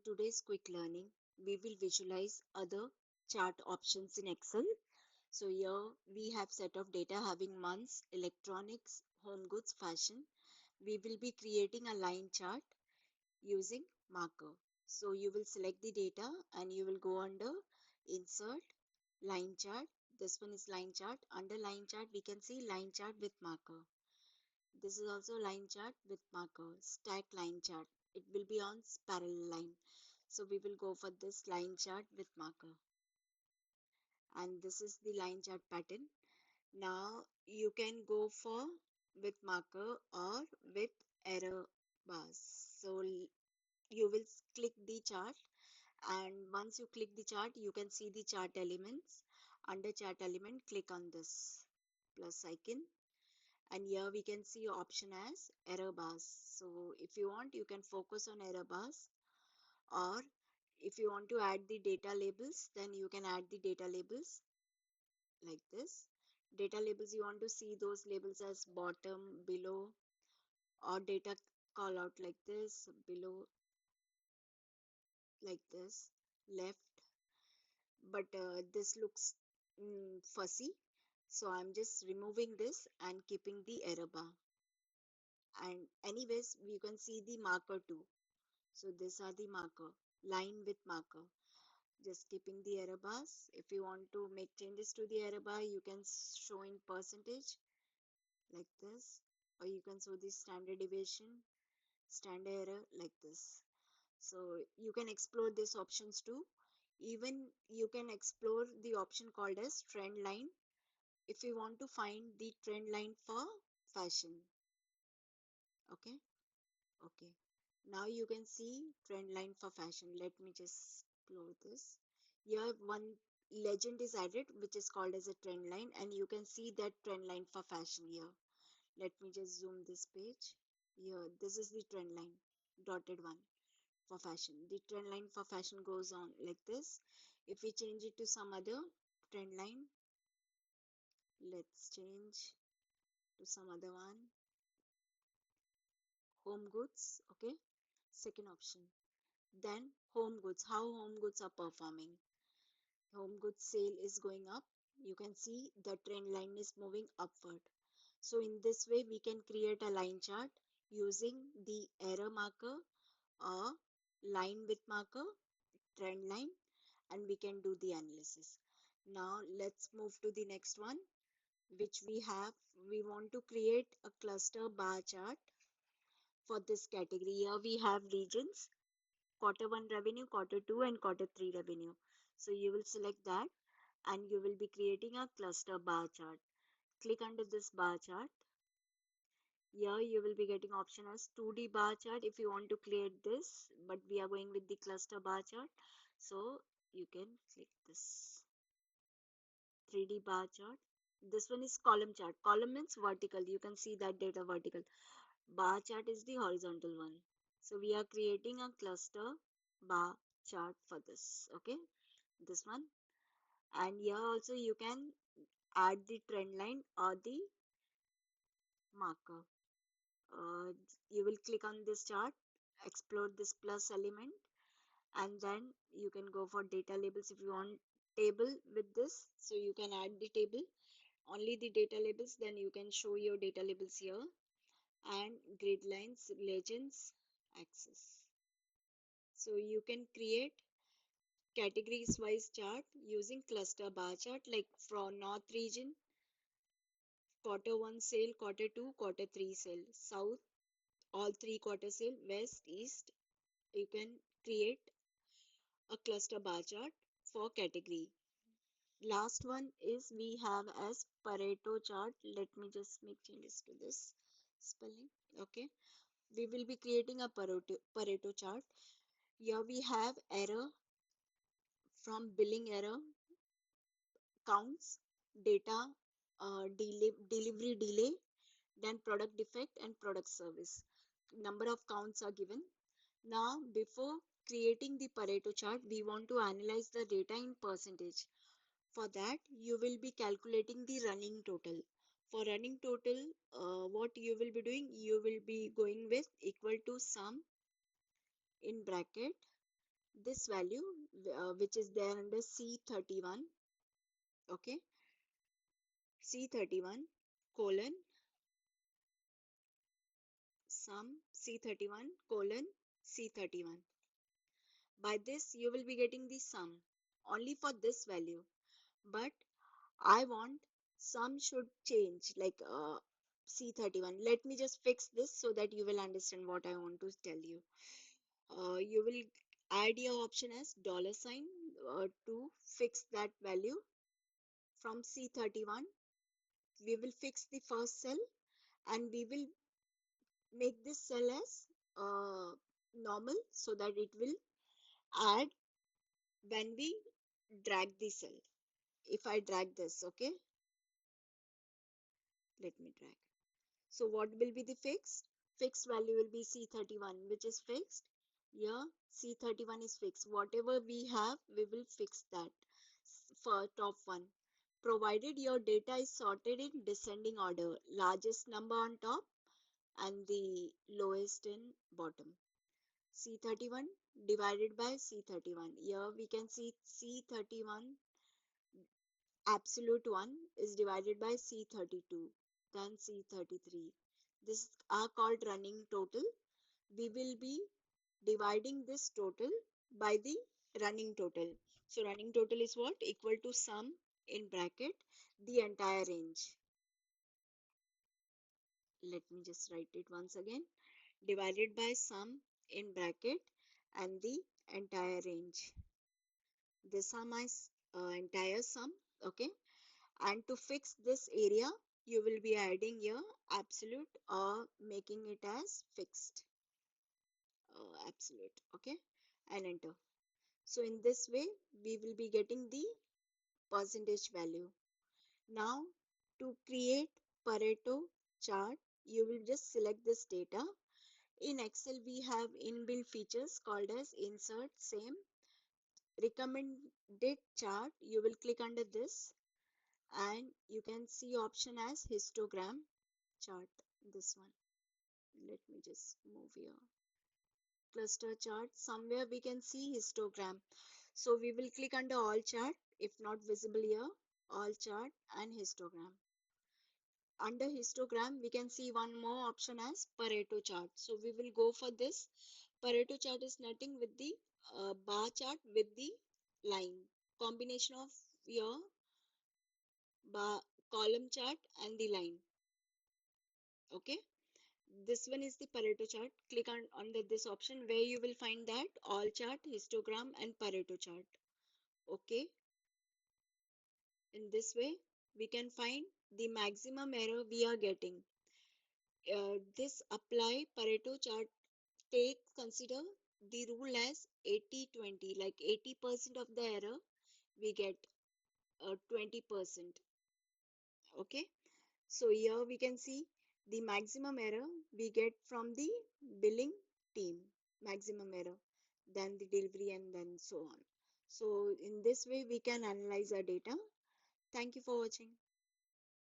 today's quick learning, we will visualize other chart options in Excel. So here we have set of data having months, electronics, home goods, fashion. We will be creating a line chart using marker. So you will select the data and you will go under insert line chart. This one is line chart. Under line chart we can see line chart with marker. This is also line chart with marker, stack line chart. It will be on parallel line. So we will go for this line chart with marker. And this is the line chart pattern. Now you can go for with marker or with error bars. So you will click the chart, and once you click the chart, you can see the chart elements. Under chart element, click on this plus icon, and here we can see option as error bars. So if you want, you can focus on error bars, or if you want to add the data labels, then you can add the data labels like this. Data labels, you want to see those labels as bottom, below, or data call out like this, below, like this, left. But this looks fussy, so I'm just removing this and keeping the error bar. And anyways, you can see the marker too. So these are the marker, line with marker. Just keeping the error bars. If you want to make changes to the error bar, you can show in percentage like this, or you can show the standard deviation, standard error like this. So you can explore these options too. Even you can explore the option called as trend line if you want to find the trend line for fashion. Okay. Okay. Now you can see trend line for fashion. Let me just explore this. Here one legend is added which is called as a trend line, and you can see that trend line for fashion here. Let me just zoom this page. Here, this is the trend line, dotted one for fashion. The trend line for fashion goes on like this. If we change it to some other trend line, let's change to some other one. Home goods, okay. Second option. Then home goods, how home goods are performing. Home goods sale is going up. You can see the trend line is moving upward. So in this way, we can create a line chart using the error marker or line with marker, trend line, and we can do the analysis. Now let's move to the next one, which we have. We want to create a cluster bar chart for this category. Here we have regions, quarter 1 revenue, quarter 2, and quarter 3 revenue. So you will select that and you will be creating a cluster bar chart. Click under this bar chart. Here you will be getting option as 2D bar chart if you want to create this, but we are going with the cluster bar chart. So you can click this 3D bar chart. This one is column chart. Column means vertical. You can see that data vertical. Bar chart is the horizontal one. So we are creating a cluster bar chart for this. Okay, this one. And here also you can add the trend line or the marker. You will click on this chart, explore this plus element, and then you can go for data labels if you want table with this. So you can add the table, only the data labels, then you can show your data labels here, and grid lines, legends, axis. So you can create categories wise chart using cluster bar chart, like from north region, quarter 1 sale, quarter 2, quarter 3 sale, south, all 3 quarter sale, west, east. You can create a cluster bar chart for category. Last one is we have as Pareto chart. Let me just make changes to this spelling. Okay, we will be creating a Pareto chart. Here we have error, from billing error, counts, data, delivery delay, then product defect and product service. Number of counts are given. Now, before creating the Pareto chart, we want to analyze the data in percentage. For that, you will be calculating the running total. For running total, what you will be doing, you will be going with equal to sum in bracket this value which is there under C31, okay, C31 colon sum C31 colon C31. By this you will be getting the sum only for this value, but I want sum should change like C31. Let me just fix this so that you will understand what I want to tell you. You will add your option as dollar sign to fix that value from C31. We will fix the first cell and we will make this cell as normal so that it will add when we drag the cell. If I drag this, okay, let me drag. So what will be the fixed? Fixed value will be C31, which is fixed. Here, C31 is fixed. Whatever we have, we will fix that for top one. Provided your data is sorted in descending order, largest number on top and the lowest in bottom. C31 divided by C31. Here we can see C31 absolute 1 is divided by C32, then C33. These are called running total. We will be dividing this total by the running total. So running total is what? Equal to sum in bracket the entire range. Let me just write it once again. Divided by sum in bracket and the entire range. This are my entire sum. Okay. And to fix this area, you will be adding here absolute or making it as fixed absolute. Okay. And enter. So in this way, we will be getting the percentage value. Now to create Pareto chart, you will just select this data. In Excel, we have inbuilt features called as insert same recommended chart. You will click under this and you can see option as histogram chart. This one. Let me just move here. Cluster chart. Somewhere we can see histogram. So we will click under all chart. If not visible here, all chart and histogram. Under histogram, we can see one more option as Pareto chart. So we will go for this. Pareto chart is nothing with the bar chart with the line. Combination of your bar column chart and the line. Okay. This one is the Pareto chart. Click on under this option where you will find that all chart, histogram and Pareto chart. Okay. In this way, we can find the maximum error we are getting. This apply Pareto chart take consider the rule as 80-20, like 80% of the error we get 20%. Okay. So here we can see the maximum error we get from the billing team, maximum error, then the delivery and then so on. So in this way we can analyze our data. Thank you for watching.